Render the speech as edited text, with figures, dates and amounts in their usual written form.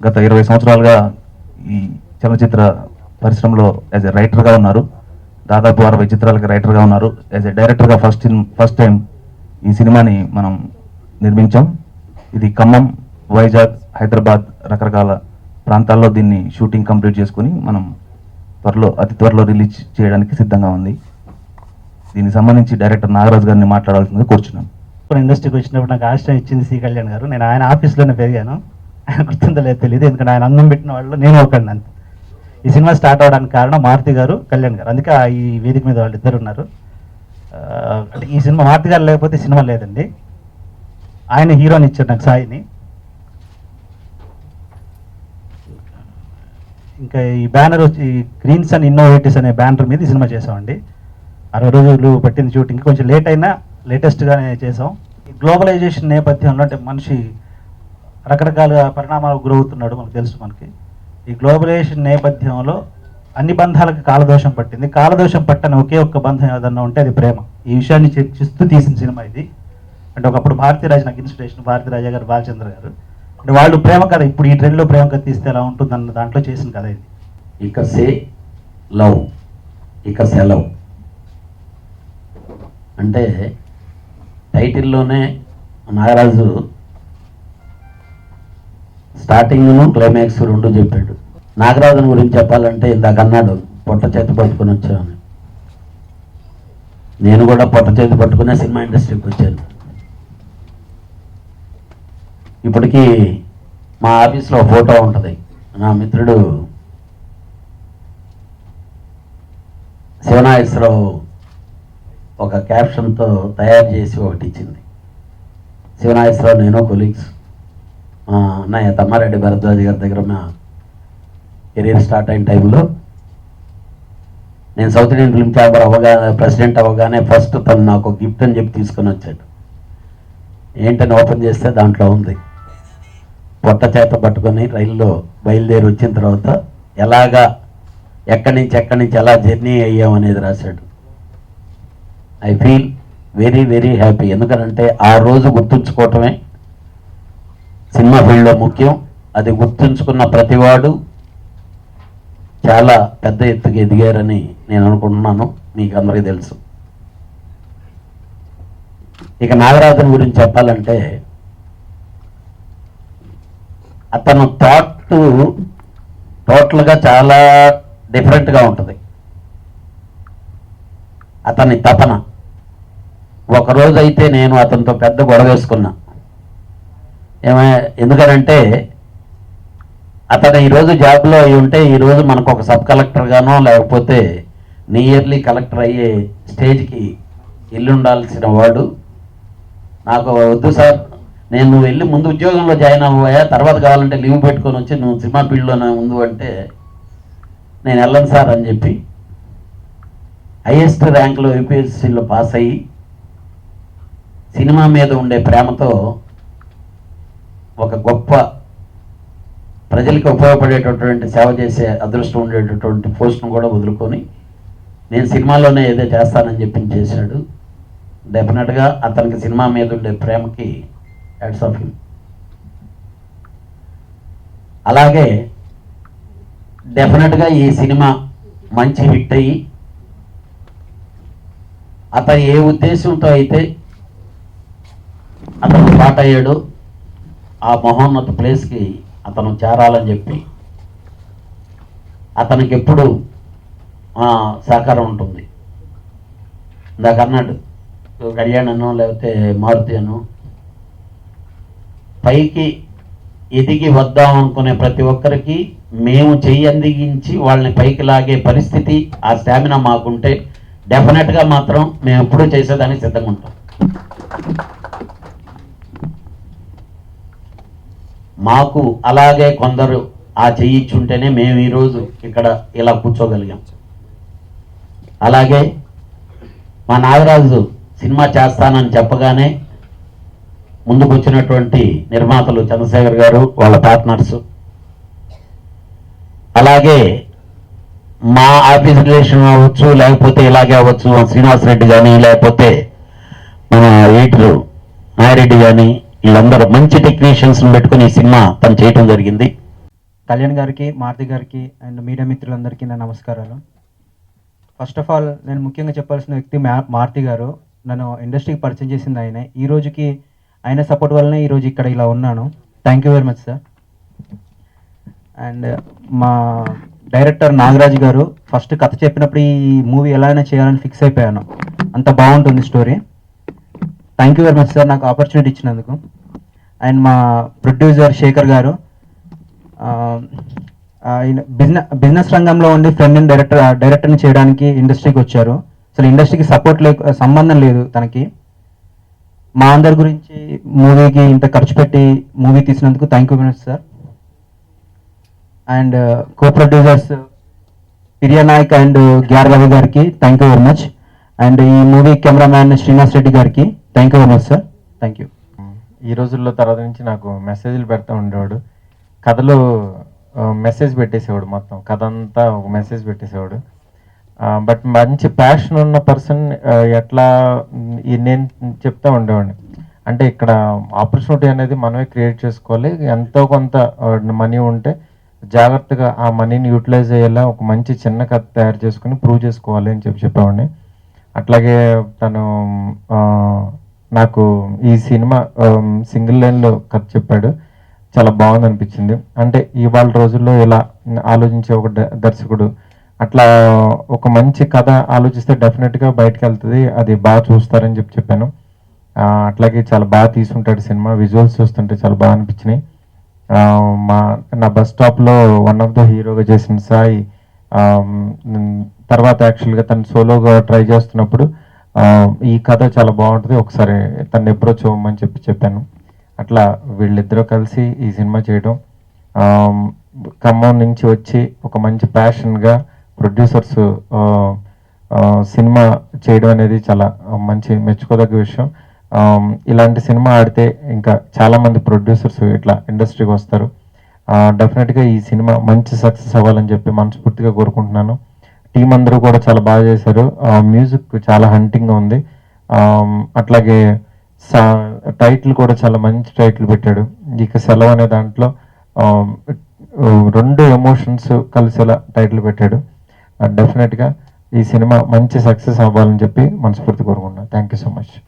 గత 20 సంవత్సరాలుగా ఈ చలనచిత్ర పరిశ్రమలో యాజ్ ఎ రైటర్గా ఉన్నారు. దాదాపు 60 చిత్రాలకి రైటర్గా ఉన్నారు. యాజ్ ఎ డైరెక్టర్గా ఫస్ట్ టైం ఈ సినిమాని మనం నిర్మించాం. ఇది ఖమ్మం, వైజాగ్, హైదరాబాద్ రకరకాల ప్రాంతాల్లో దీన్ని షూటింగ్ కంప్లీట్ చేసుకుని మనం అతి త్వరలో రిలీజ్ చేయడానికి సిద్ధంగా ఉంది. దీనికి సంబంధించి డైరెక్టర్ నాగరాజు గారిని మాట్లాడాల్సిందిగా కూర్చున్నాను. ఇండస్ట్రీకి వచ్చినప్పుడు నాకు ఆశ్రయం ఇచ్చింది సి కళ్యాణ్ గారు. నేను ఆయన ఆఫీస్లోనే పెరిగాను. ఆయన గుర్తుందో లేదు తెలియదు, ఎందుకంటే ఆయన అన్నం పెట్టిన వాళ్ళు నేను ఒకడిని అంతే. ఈ సినిమా స్టార్ట్ అవడానికి కారణం మారుతి గారు, కళ్యాణ్ గారు. అందుకే ఈ వేదిక మీద వాళ్ళు ఇద్దరు ఉన్నారు. అంటే ఈ సినిమా మారుతి గారు లేకపోతే సినిమా లేదండి. ఆయన హీరోని ఇచ్చారు నాకు, సాయిని. ఇంకా ఈ బ్యానర్ వచ్చి గ్రీన్స్ అండ్ ఇన్నోవేటివ్స్ అనే బ్యానర్ మీద ఈ సినిమా చేసామండి. 60 రోజులు పట్టింది షూటింగ్. కొంచెం లేట్ అయినా లేటెస్ట్గానే చేసాం. ఈ గ్లోబలైజేషన్ నేపథ్యంలో అంటే మనిషి రకరకాల పరిణామాలకు గురవుతున్నాడు, మనకు తెలుసు. మనకి ఈ గ్లోబలైజేషన్ నేపథ్యంలో అన్ని బంధాలకు కాలదోషం పట్టింది. కాలదోషం పట్టని ఒకే ఒక్క బంధం ఏదన్నా ఉంటే అది ప్రేమ. ఈ విషయాన్ని చర్చిస్తూ తీసిన సినిమా ఇది. అంటే ఒకప్పుడు భారతీరాజు నాకు ఇన్స్పిరేషన్, భారతీరాజా గారు, బాలచంద్ర గారు. అంటే వాళ్ళు ప్రేమ కథ, ఇప్పుడు ఈ ట్రెండ్లో ప్రేమ కథ తీస్తే ఎలా ఉంటుందన్న దాంట్లో చేసిన కథ ఇది. ఇక సే లవ్, ఇక సెలవ్ అంటే టైటిల్లోనే నాగరాజు స్టార్టింగ్ను క్లైమాక్స్ రెండు చెప్పాడు. నాగరాజుని గురించి చెప్పాలంటే ఇందాక అన్నాడు పొట్ట చేతి పట్టుకొని వచ్చాను. నేను కూడా పొట్ట చేతి పట్టుకునే సినిమా ఇండస్ట్రీకి వచ్చాను. ఇప్పటికీ మా ఆఫీస్లో ఫోటో ఉంటుంది. నా మిత్రుడు శివనాగేశ్వరరావు ఒక క్యాప్షన్తో తయారు చేసి ఒకటి ఇచ్చింది. శివనాగేశ్వరరావు, నేను కొలీగ్స్, అన్నయ్య తమ్మారెడ్డి భరద్వాజ్ గారి దగ్గర మా కెరీర్ స్టార్ట్ అయిన టైంలో నేను south Indian film chamber president అవ్వగానే ఫస్ట్ తను నాకు గిఫ్ట్ అని చెప్పి తీసుకొని వచ్చాడు. ఏంటని ఓపెన్ చేస్తే దాంట్లో ఉంది పొట్ట చేత పట్టుకొని రైల్లో బయలుదేరి వచ్చిన తర్వాత ఎలాగా ఎక్కడి నుంచి ఎలా జర్నీ అయ్యామనేది రాశాడు. I feel very very happy. ఎందుకంటే ఆ రోజు గుర్తుంచుకోవటమే సినిమా ఫీల్డ్లో ముఖ్యం. అది గుర్తుంచుకున్న ప్రతివాడు చాలా పెద్ద ఎత్తుకు ఎదిగారని నేను అనుకుంటున్నాను. మీకు అందరికీ తెలుసు. ఇక నాగరాజన్ గురించి చెప్పాలంటే అతను థాట్ టోటల్గా చాలా డిఫరెంట్గా ఉంటుంది. అతని తపన. ఒకరోజు అయితే నేను అతనితో పెద్ద గొడవ వేసుకున్నా. ఎందుకనంటే అతను ఈరోజు జాబ్లో అయి ఉంటే ఈరోజు మనకు ఒక సబ్ కలెక్టర్గానో లేకపోతే నియర్లీ కలెక్టర్ అయ్యే స్టేజ్కి వెళ్ళి ఉండాల్సిన వాడు. నాకు వద్దు సార్, నేను వెళ్ళి ముందు ఉద్యోగంలో జాయిన్ అవ్వబోయా, తర్వాత కావాలంటే లీవ్ పెట్టుకొని వచ్చి నువ్వు సినిమా ఫీల్డ్లోనే ఉండు అంటే నేను వెళ్ళను సార్ అని చెప్పి హైయెస్ట్ ర్యాంక్లో యూపీఎస్సీలో పాస్ అయ్యి సినిమా మీద ఉండే ప్రేమతో ఒక గొప్ప ప్రజలకు ఉపయోగపడేటటువంటి సేవ చేసే అదృష్టం ఉండేటటువంటి పోస్ట్ను కూడా వదులుకొని నేను సినిమాలోనే ఏదో చేస్తానని చెప్పి చేశాడు. డెఫినెట్గా అతనికి సినిమా మీద ఉండే ప్రేమకి హ్యాట్స్ ఆఫ్ హిమ్. అలాగే డెఫినెట్గా ఈ సినిమా మంచి హిట్ అయ్యి అతను ఏ ఉద్దేశంతో అయితే అతను స్టార్ట్ అయ్యాడు ఆ మహోన్నత ప్లేస్కి అతను చేరాలని చెప్పి అతనికి ఎప్పుడు సహకారం ఉంటుంది. ఇందాక అన్నాడు కళ్యాణ్ అను లేకపోతే మారుతి అను, పైకి ఎదిగి వద్దాం అనుకునే ప్రతి ఒక్కరికి మేము చెయ్యి అందించి వాళ్ళని పైకి లాగే పరిస్థితి, ఆ స్టామినా మాకుంటే డెఫినెట్గా మాత్రం మేము ఎప్పుడూ చేసేదానికి సిద్ధంగా ఉంటాం. మాకు అలాగే కొందరు ఆ చెయ్యిచ్చుంటేనే మేము ఈరోజు ఇక్కడ ఇలా కూర్చోగలిగాం. అలాగే మా నాగరాజు సినిమా చేస్తానని చెప్పగానే ముందుకు వచ్చినటువంటి నిర్మాతలు చంద్రశేఖర్ గారు, వాళ్ళ పార్ట్నర్స్, అలాగే మా ఆఫీస్ రిలేషన్ అవ్వచ్చు లేకపోతే ఇలాగే అవ్వచ్చు శ్రీనివాసరెడ్డి కానీ లేకపోతే మన ఎడిటర్ నాయరెడ్డి కానీ, వీళ్ళందరూ మంచి టెక్నీషియన్స్ పెట్టుకుని ఈ సినిమా తను చేయటం జరిగింది. కళ్యాణ్ గారికి, మారుతి గారికి అండ్ మీడియా మిత్రులందరికీ నా నమస్కారాలు. ఫస్ట్ ఆఫ్ ఆల్ నేను ముఖ్యంగా చెప్పాల్సిన వ్యక్తి మారుతి గారు. నన్ను ఇండస్ట్రీకి పరిచయం చేసింది ఆయనే. ఈ రోజుకి ఆయన సపోర్ట్ వల్లనే ఈరోజు ఇక్కడ ఇలా ఉన్నాను. Thank you very much sir. And మా డైరెక్టర్ నాగరాజ్ గారు ఫస్ట్ కథ చెప్పినప్పుడు ఈ మూవీ ఎలా అయినా చేయాలని ఫిక్స్ అయిపోయాను. అంత బాగుంటుంది story. Thank you very much sir నాకు ఆపర్చునిటీ ఇచ్చినందుకు. అండ్ మా ప్రొడ్యూసర్ శేఖర్ గారు, ఆయన బిజినెస్ రంగంలో ఉండి ఫ్రెండ్ డైరెక్టర్ని చేయడానికి ఇండస్ట్రీకి వచ్చారు. అసలు ఇండస్ట్రీకి సపోర్ట్ సంబంధం లేదు తనకి. మా అందరి గురించి మూవీకి ఇంత ఖర్చు పెట్టి మూవీ తీసినందుకు thank you very much sir. And co producers Priya Nayak and గ్యార్ రవి గారికి thank you very much. And ఈ మూవీ కెమెరామ్యాన్ శ్రీనివాస్ రెడ్డి గారికి thank you very much sir. Thank you. ఈ రోజుల్లో తర్వాత నుంచి నాకు మెసేజ్లు పెడతా ఉండేవాడు. కథలో మెసేజ్ పెట్టేసేవాడు, మొత్తం కథ అంతా ఒక మెసేజ్ పెట్టేసేవాడు. బట్ మంచి ప్యాషన్ ఉన్న పర్సన్ ఎట్లా నేను చెప్తా ఉండేవాడిని. అంటే ఇక్కడ ఆపర్చునిటీ అనేది మనమే క్రియేట్ చేసుకోవాలి. ఎంతో కొంత మనీ ఉంటే జాగ్రత్తగా ఆ మనీని యూటిలైజ్ అయ్యేలా ఒక మంచి చిన్న కథ తయారు చేసుకుని ప్రూవ్ చేసుకోవాలి అని చెప్పేవాడిని. అట్లాగే తను నాకు ఈ సినిమా సింగిల్ లైన్లో కథ చెప్పాడు. చాలా బాగుంది అనిపించింది. అంటే ఇవాళ రోజుల్లో ఇలా ఆలోచించే ఒక దర్శకుడు అట్లా ఒక మంచి కథ ఆలోచిస్తే డెఫినెట్గా బయటకు వెళ్తుంది, అది బాగా చూస్తారని చెప్పాను. అట్లాగే చాలా బాగా తీసుకుంటాడు సినిమా. విజువల్స్ చూస్తుంటే చాలా బాగా అనిపించినాయి. నా బస్ స్టాప్లో వన్ ఆఫ్ ద హీరోగా చేసిన సాయి తర్వాత యాక్చువల్గా తను సోలోగా ట్రై చేస్తున్నప్పుడు ఈ కథ చాలా బాగుంటుంది, ఒకసారి తను అప్రోచ్ అవ్వమని చెప్పాను. అట్లా వీళ్ళిద్దరూ కలిసి ఈ సినిమా చేయడం, ఖమ్మం నుంచి వచ్చి ఒక మంచి ప్యాషన్గా ప్రొడ్యూసర్స్ సినిమా చేయడం అనేది చాలా మంచి మెచ్చుకోదగ్గ విషయం. ఇలాంటి సినిమా ఆడితే ఇంకా చాలామంది ప్రొడ్యూసర్స్ ఇట్లా ఇండస్ట్రీకి వస్తారు. డెఫినెట్గా ఈ సినిమా మంచి సక్సెస్ అవ్వాలని చెప్పి మనస్ఫూర్తిగా కోరుకుంటున్నాను. టీం అందరూ కూడా చాలా బాగా చేశారు. మ్యూజిక్ చాలా హంటింగ్గా ఉంది. అట్లాగే టైటిల్ కూడా చాలా మంచి టైటిల్ పెట్టాడు. ఇక సెలవు అనే దాంట్లో రెండు ఎమోషన్స్ కలిసేలా టైటిల్ పెట్టాడు. డెఫినెట్గా ఈ సినిమా మంచి సక్సెస్ అవ్వాలని చెప్పి మనస్ఫూర్తి కోరుకుంటున్నాను. Thank you so much.